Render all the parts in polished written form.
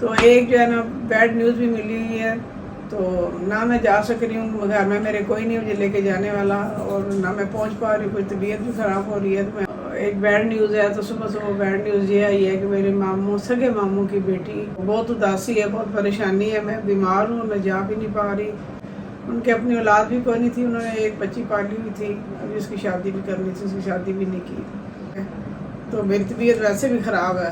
तो एक जो है ना बैड न्यूज़ भी मिली हुई है, तो ना मैं जा सक रही हूँ, घर में मेरे कोई नहीं मुझे लेके जाने वाला और ना मैं पहुँच पा रही हूँ, कोई तबीयत भी ख़राब हो रही है। तो मैं एक बैड न्यूज़ है, तो सुबह सुबह बैड न्यूज़ ये आई है कि मेरे मामू सगे मामू की बेटी बहुत उदासी है, बहुत परेशानी है, मैं बीमार हूँ, मैं जा भी नहीं पा रही। उनके अपनी औलाद भी कोई नहीं थी, उन्होंने एक बच्ची पाली हुई थी, अभी उसकी शादी भी करनी थी, उसकी शादी भी नहीं की। तो मेरी तबीयत वैसे भी ख़राब है।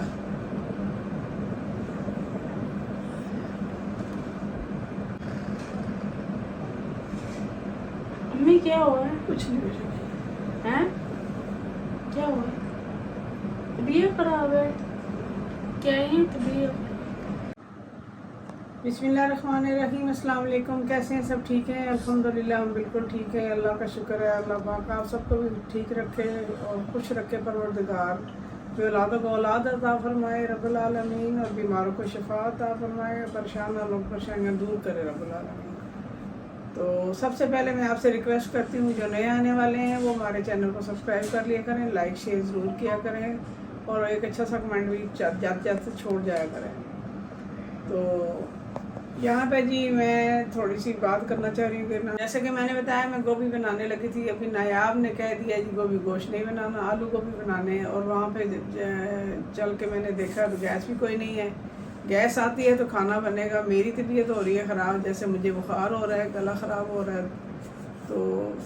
अम्मी क्या हुआ है? कुछ नहीं कुछ हैं? क्या हुआ है? तबीयत खराब है? क्या है तबीयत? बिस्मिल्लाहिर्रहमानिर्रहीम, अस्सलाम वालेकुम। कैसे हैं सब? ठीक हैं अल्हम्दुलिल्लाह, हम बिल्कुल ठीक है, अल्लाह का शुक्र है। अल्लाह पाक आप सबको भी ठीक रखे और खुश रखे परवरदिगार। जो औलादों को औलाद अता फरमाए रब्बुल आलमीन, और बीमारों को शिफा अता फरमाए, परेशान लोग परेशानियाँ दूर करे रब्बुल आलमीन। तो सबसे पहले मैं आपसे रिक्वेस्ट करती हूँ, जो नए आने वाले हैं वो हमारे चैनल को सब्सक्राइब कर लिया करें, लाइक शेयर ज़रूर किया करें और एक अच्छा सा कमेंट भी जाते जाते छोड़ जाया करें। तो यहाँ पे जी मैं थोड़ी सी बात करना चाह रही हूँ कि ना, जैसे कि मैंने बताया मैं गोभी बनाने लगी थी, अभी नायाब ने कह दिया जी गोभी गोश्त नहीं बनाना, आलू गोभी बनाने हैं। और वहाँ पे चल के मैंने देखा तो गैस भी कोई नहीं है। गैस आती है तो खाना बनेगा। मेरी तबीयत हो रही है ख़राब, जैसे मुझे बुखार हो रहा है, गला ख़राब हो रहा है। तो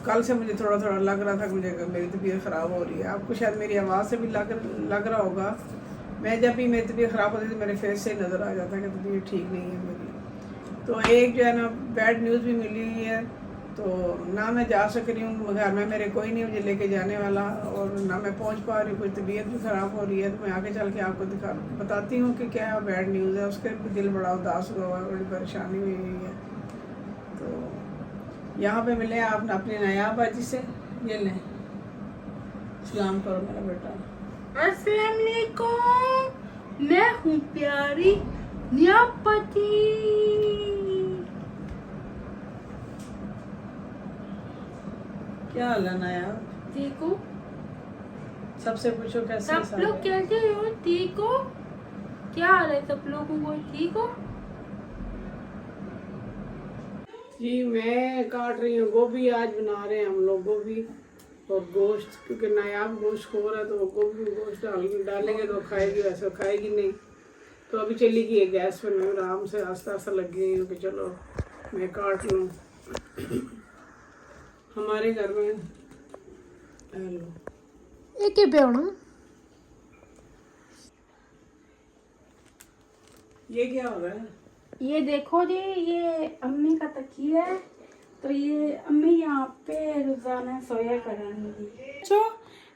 कल से मुझे थोड़ा थोड़ा लग रहा था कि मुझे मेरी तबीयत ख़राब हो रही है। आपको शायद मेरी आवाज़ से भी लग रहा होगा। मैं जब भी मेरी तबीयत ख़राब होती थी मेरे फेस से नज़र आ जाता है कि तबीयत ठीक नहीं है मेरी। तो एक जो है ना बैड न्यूज़ भी मिली हुई है, तो ना मैं जा सक रही हूँ, घर में मेरे कोई नहीं मुझे लेके जाने वाला और ना मैं पहुँच पा रही हूँ, कोई तबीयत भी ख़राब हो रही है। तो मैं आगे चल के आपको बताती हूँ कि क्या बैड न्यूज़ है। उसके भी दिल बड़ा उदास हुआ है, बड़ी परेशानी हुई हुई है। तो यहाँ पे मिले आप अपनी नायाब बाजी से, ये लें, सलाम करो मेरा बेटा। अस्सलाम वालेकुम, मैं हूँ प्यारी नियापति। क्या हाल है नायाब? ठीक हो? सबसे पूछो कैसे सब सारे? लोग कैसे हो? ठीक हो? क्या हाल है सब लोगों को? ठीक हो? जी मैं काट रही हूँ गोभी, आज बना रहे हैं हम लोग गोभी और गोश्त, क्योंकि नायाब गोश्त खो रहा है तो गोभी गोश्त डालेंगे तो खाएगी, वैसे खाएगी नहीं। तो अभी चली गई है गैस पर, मैं आराम से आस्ता आस्ता लग गई हूँ कि चलो मैं काट लूँ। हमारे घर में हेलो एक ही पे होना। ये क्या हो रहा है? ये देखो जी, ये अम्मी का तकिया है। तो ये अम्मी यहाँ पे रोजाना सोया करेंगी।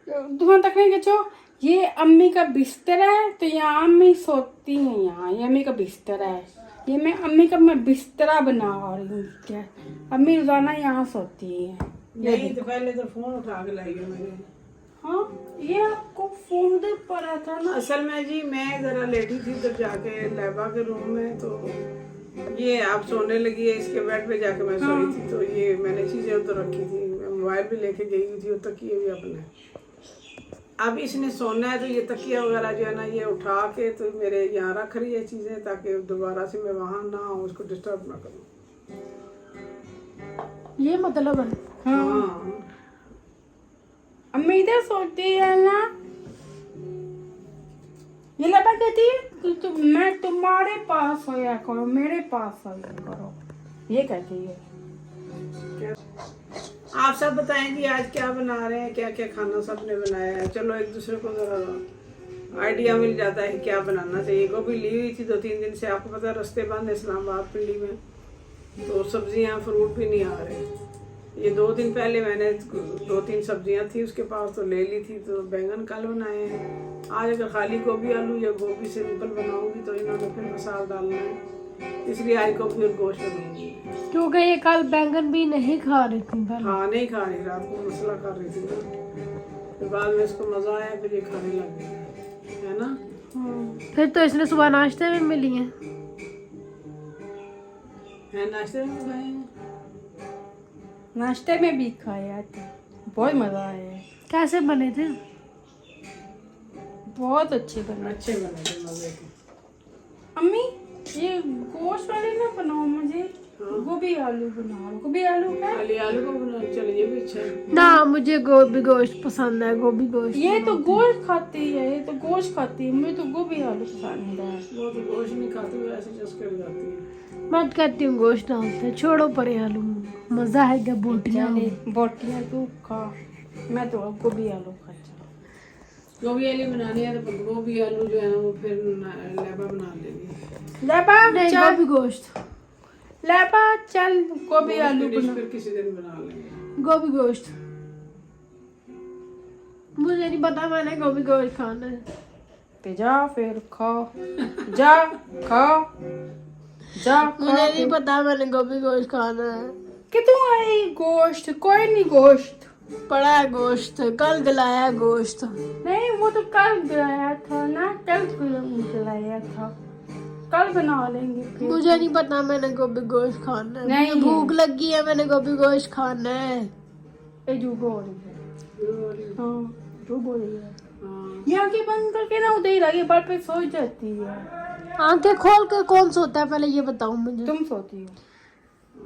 तुम्हारा तकने के ये अम्मी का बिस्तर है, तो यहाँ अम्मी सोती हैं। यहाँ ये अम्मी का बिस्तर है। ये मैं बिस्तरा बना रही हूँ। क्या अम्मी रोजाना यहाँ सोती है। नहीं तो पहले तो फोन उठा के लाई है मैंने। हाँ, ये आपको फोन उधर पड़ा था ना। असल में जी मैं ज़रा लेटी थी उधर जाके लैबा के रूम में, तो ये आप सोने लगी है, इसके बेड पे जाके मैं सोई थी। तो ये मैंने चीज़ें उधर रखी थी, मैं मोबाइल भी लेके गई हुई थी और तकिए भी अपने। अब इसने सोना है तो ये तकिया वगैरह जो है ना ये उठा के तो मेरे यहाँ रख रही है चीज़ें, ताकि दोबारा से मैं वहाँ ना आऊँ, उसको डिस्टर्ब ना करूँ। ये मतलब है। हाँ अम्मी इधर सोती है ना। ये लगा कहती है मैं तुम्हारे पास सोया करो, मेरे पास सोया करो, ये कहती है। आप सब बताएं जी आज क्या बना रहे हैं, क्या क्या खाना सबने बनाया है। चलो एक दूसरे को ज़रा आइडिया मिल जाता है कि क्या बनाना चाहिए। गोभी ली हुई थी 2-3 दिन से, आपको पता है रास्ते बंद है इस्लामाबाद पिंडी में, तो सब्जियां फ्रूट भी नहीं आ रहे। ये 2 दिन पहले मैंने 2-3 सब्जियां थी उसके पास तो ले ली थी। तो बैंगन कल बनाए हैं। आज अगर खाली गोभी आलू या गोभी सिंपल बनाऊंगी तो इन्होंने फिर मसाला डालना है, इसलिए आज गोभी और गोश्त बनाऊंगी। क्योंकि ये कल बैंगन भी नहीं खा रही थी। हाँ नहीं खा रही, रात को मसला कर रही थी ना, फिर बाद में इसको मज़ा आया, फिर ये खाने लग गई है ना। फिर तो इसने सुबह नाश्ते में मिली है नाश्ते में खाए हैं। नाश्ते में भी खाया था, बहुत मजा आया। कैसे बने थे? बहुत अच्छे बने। अच्छे बने थे, मज़े के। अम्मी ये गोश्त वाले ना बनाओ मुझे, गोभी आलू बनाओ। गोभी आलू है, खाली आलू को बना चलो, ये भी अच्छा है। ना मुझे गोभी गोश्त पसंद है, गोभी गोश्त। ये तो गोश्त खाती है, ये तो गोश्त खाती है, मुझे तो गोभी आलू पसंद है। वो तो गोश्त नहीं खाती, वो ऐसे जस कर जाती है। मत करती हूँ गोश्त डालते, छोड़ो परे आलू, मजा है क्या बोटियाँ। बोटियाँ तू खा, मैं तो गोभी आलू खाता। गोभी आलू बनानी है तो गोभी आलू जो है ना वो फिर लेबा बना लेगी। लेबा नहीं, चल, गोभी गोश्त, लेबा चल, गोभी आलू डिश बना। फिर किसी दिन बना लेंगे। गोभी गोश्त। मुझे नहीं पता मैंने गोभी गोश्त खाना है। पे जा फिर खा, जा खा, जा मुझे खा। नहीं पता मैंने गोभी गोश्त खाना है। कितों आई गोश्त? कोई नहीं गोश्त पड़ा है गोश्त, कल गलाया है गोश्त। नहीं, वो तो कल गलाया था ना, कल गलाया था, कल बना लेंगे फिर। मुझे नहीं पता मैंने गोभी गोश्त खाना है। नहीं। मुझे भूख लगी है, मैंने गोभी गोश्त खाना है। ये जो बोल रही है, हाँ जो बोल रही है, हाँ। ये आंखें बंद करके ना उधर ही लगी बार पे सो जाती है। आंखें खोल कर कौन सोता है पहले ये बताओ मुझे। तुम सोती हो, ये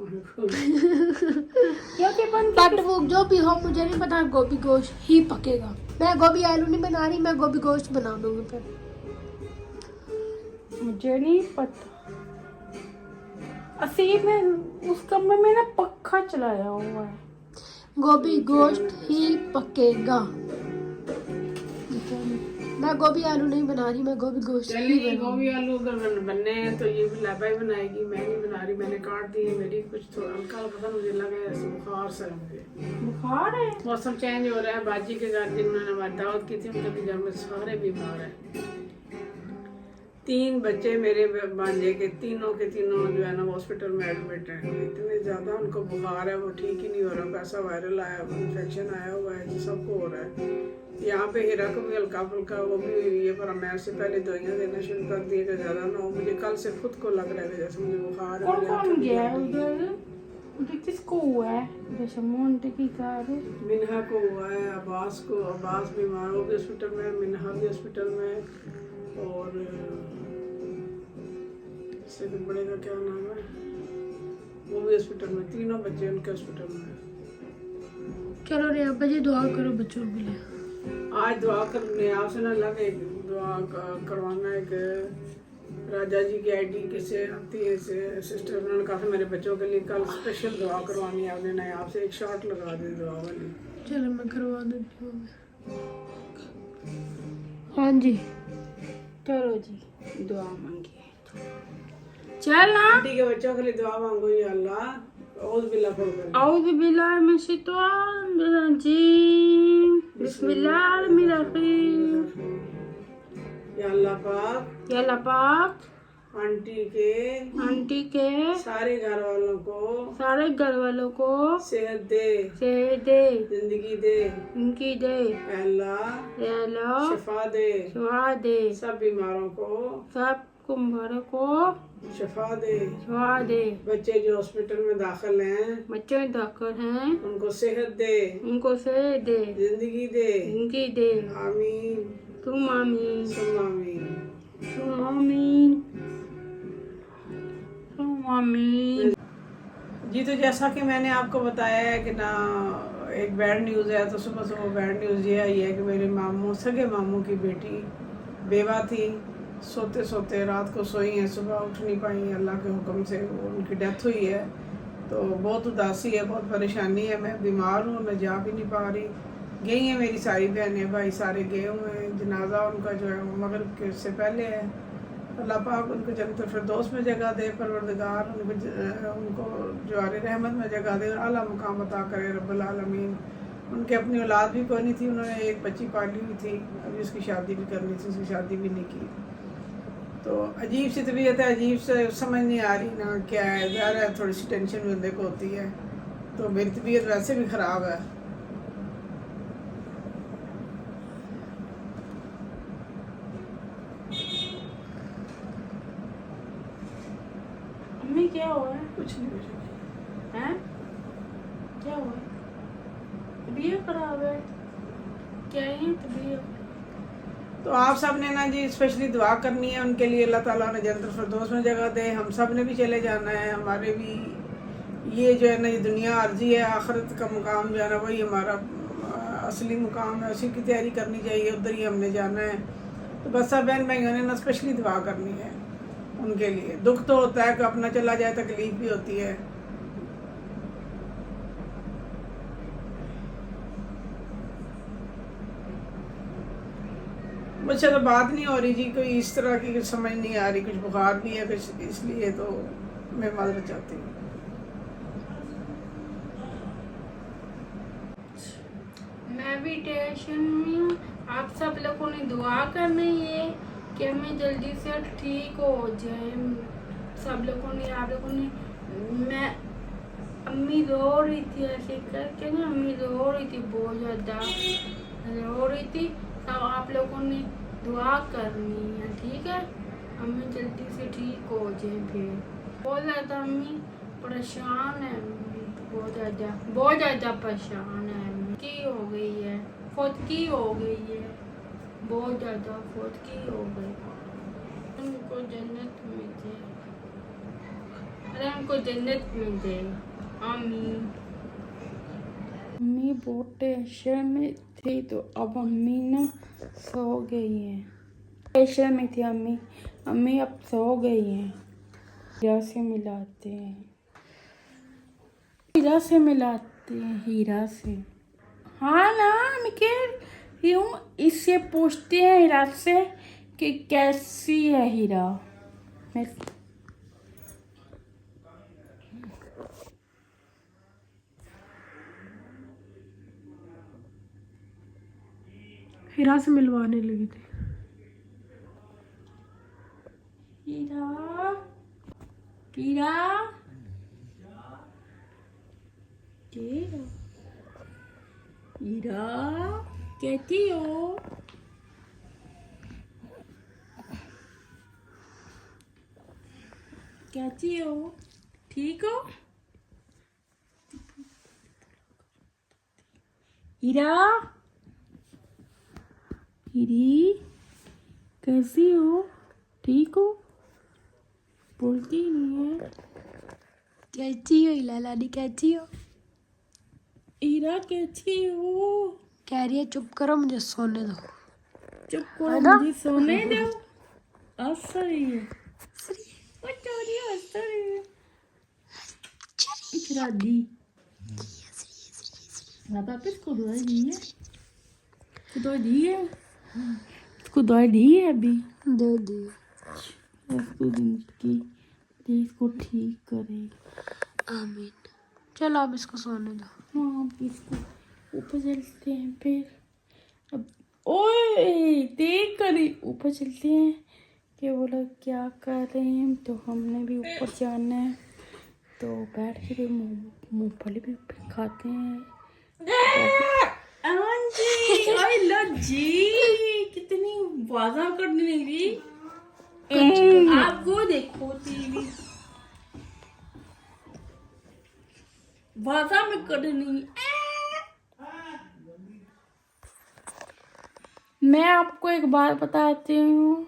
आंखें बंद पट फूक जो भी हो, मुझे नहीं पता, गोभी गोश्त ही पकेगा। मैं गोभी आलू नहीं बना रही, मैं गोभी गोश्त बना दूंगी फिर। मुझे नहीं पता। असीब में उस कमरे में ना पक्का चलाया हुआ है। गोभी गोश्त ही पकेगा। मैं गोभी आलू नहीं बना रही, मैं गोभी गोश्त ही चलिए गोभी आलू अगर बनने हैं तो ये भी लेबा ही बनाएगी, मैं नहीं बना रही। मैंने काट दिए, मेरी कुछ थोड़ा हल्का पता मुझे लगा ऐसे बुखार सा है मुझे। बुखार है? मौसम चेंज हो रहा है। बाजी के घर जिन्होंने हमारी दावत की थी उनके घर में सारे बीमार हैं। 3 बच्चे मेरे भांजे के तीनों जो है ना हॉस्पिटल में एडमिट हैं। इतने ज़्यादा उनको बुखार है, वो ठीक ही नहीं हो रहा। कैसा वायरल आया, इन्फेक्शन आया हुआ है, सबको हो रहा है। यहाँ पे हीरा को भी हल्का फुल्का वो भी ये, पर मैं उससे पहले दवाइयाँ देना शुरू कर दी कि ज़्यादा ना हो। मुझे कल से खुद को लग रहा है कि जैसे मुझे बुखार है। कौन गया है उधर? उधर किसको हुआ है? जैसे मोन्टे की कार है। मिन्हा को हुआ है, अब्बास को, अब्बास बीमार हो गए हॉस्पिटल में, मिन्हा भी हॉस्पिटल में, और इससे भी बड़े का क्या नाम है वो भी हॉस्पिटल में। तीनों बच्चे उनके हॉस्पिटल में। चलो रे अब्बा जी दुआ करो बच्चों के लिए। आज दुआ करने आपसे ना लगे, दुआ करवाना है कि राजा जी की आईडी किसे आती है सिस्टर, उन्होंने कहा था मेरे बच्चों के लिए कल स्पेशल दुआ करवानी है। आपने नहीं आपसे एक शॉट लगा दी दुआ वाली। चलो मैं करवा देती हूँ। हाँ जी चलो जी दुआ मांगिए। चल ना, आंटी के बच्चों के लिए दुआ मांगो या अल्लाह। औज़ बिल्लाह पढ़ो। औज़ु बिल्लाहि मिनश शैतानिर रजीम, बिस्मिल्लाहिर्रहमानिर्रहीम। या अल्लाह पाक, या अल्लाह पाक आंटी के सारे घर वालों को सेहत दे, जिंदगी दे, उनकी दे, ऐ अल्लाह या अल्लाह शिफा दे, सब बीमारों को सब कुम्हारों को शिफा दे। बच्चे जो हॉस्पिटल में दाखिल हैं बच्चे दाखिल हैं उनको सेहत दे, उनको से दे, जिंदगी दे, उनकी दे। आमीन तुम आमीन, सुम आमीन। तुम आमीन, तुम आमीन। जी तो जैसा कि मैंने आपको बताया है कि ना एक बैड न्यूज़ है, तो सुबह बैड न्यूज़ ये आई है कि मेरे मामू, सगे मामू की बेटी बेवा थी। सोते सोते रात को सोई हैं, सुबह उठ नहीं पाई, अल्लाह के हुक्म से उनकी डेथ हुई है। तो बहुत उदासी है, बहुत परेशानी है। मैं बीमार हूँ, मैं जा भी नहीं पा रही। गई हैं मेरी सारी बहनें भाई सारे गए हुए हैं। जनाजा उनका जो है वो मगरिब के से पहले है। अल्लाह पाक उनको जन्नत फिरदौस में जगह दे, परवरदिगार उनको जवार रहमत में जगह दे और आला मुकाम अता करे रब्बुल आलमीन। उनके अपनी औलाद भी कोई नहीं थी, उन्होंने एक बच्ची पाली हुई थी, अभी उसकी शादी भी करनी थी, उसकी शादी भी नहीं की। तो अजीब सी तबीयत है, अजीब से समझ नहीं आ रही ना क्या है। ज़ाहिर है थोड़ी सी टेंशन बंदे को होती है। तो मेरी तबीयत वैसे भी ख़राब है। अम्मी क्या हुआ है? कुछ नहीं कुछ हैं? क्या हुआ है? तबीयत खराब है? क्या है तबीयत? तो आप सब ने ना जी स्पेशली दुआ करनी है उनके लिए, अल्लाह ताला ने जन्नत फिरदौस में जगह दे। हम सब ने भी चले जाना है, हमारे भी ये जो है ना ये दुनिया अर्जी है, आखिरत का मुकाम जो है ना वही हमारा असली मुकाम है, उसी की तैयारी करनी चाहिए, उधर ही हमने जाना है। तो बस सब बहन भाइयों ने ना स्पेशली दुआ करनी है उनके लिए। दुख तो होता है कि अपना चला जाए, तकलीफ भी होती है। मुझसे तो बात नहीं हो रही जी, कोई इस तरह की कुछ समझ नहीं आ रही, कुछ बुखार भी है कुछ, इसलिए तो मैं माजरत चाहती हूँ। मैं भी टेंशन में हूँ। आप सब लोगों ने दुआ करनी है कि हमें जल्दी से ठीक हो जाए। सब लोगों ने, आप लोगों ने, मैं अम्मी रो रही थी ऐसे करके ना, अम्मी रो रही थी, बहुत ज़्यादा रो रही थी। तो आप लोगों ने दुआ करनी है, ठीक है, अम्मी जल्दी से ठीक हो जाए। फिर बहुत ज़्यादा अम्मी परेशान है, अम्मी बहुत ज़्यादा परेशान है। अम्मी की हो गई है, फौतकी हो गई है, बहुत ज़्यादा फौतकी हो गई। उनको जन्नत में दे, अरे उनको जन्नत में दे, आमीन। अम्मी बहुत टेंशन में थी, तो अब अम्मी ना सो गई है। टेंशन में थी अम्मी, अम्मी अब सो गई हैं। हीरा से मिलाते हैं, हीरा से मिलाते हैं, हीरा से। हाँ ना, मैं कह रही हूँ, इससे पूछते हैं हीरा से कि कैसी है हीरा। मैं हीरा से मिलवाने लगी थी। हीरा, हीरा, हीरा, हीरा, कैसी हो? कैसी हो? ठीक हो? हीरा, हीरी, कैसी हो? ठीक हो? बोलती नहीं है। कैसी हो लालानी, कैसी हो? हीरा कैसी हो? कह रही है चुप करो, मुझे सोने दो। चुप है करो, ना? मुझे सोने दो। हंस रही है, वो चोरी हंस रही है। दादी पापा इसको दवाई दी है, इसको दवाई दी है, इसको दवाई दी है अभी। दे दी। इसको जिंदगी दे, इसको ठीक करे, आमीन। चलो अब इसको सोने दो। हाँ अब इसको ऊपर चलते हैं फिर। अब ओए देख कर ऊपर चलते हैं कि वो लोग क्या कर रहे हैं। तो हमने भी ऊपर जाना है, तो बैठ के मूंगफली भी खाते हैं। जी आई लव जी, कितनी वाजा करने लगी। आप वो देखो टीवी, वाजा में करनी। मैं आपको एक बात बताती हूँ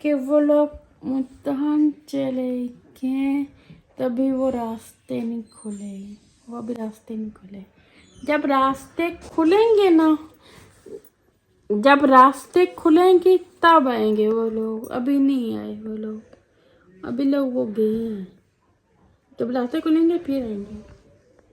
कि वो लोग मुद्दान चले गए, तभी वो रास्ते नहीं खुले, वो भी रास्ते नहीं खुले। जब रास्ते खुलेंगे ना, जब रास्ते खुलेंगे तब आएंगे वो लोग, अभी नहीं आए वो लोग, अभी लोग वो गए हैं। जब रास्ते खुलेंगे फिर आएंगे।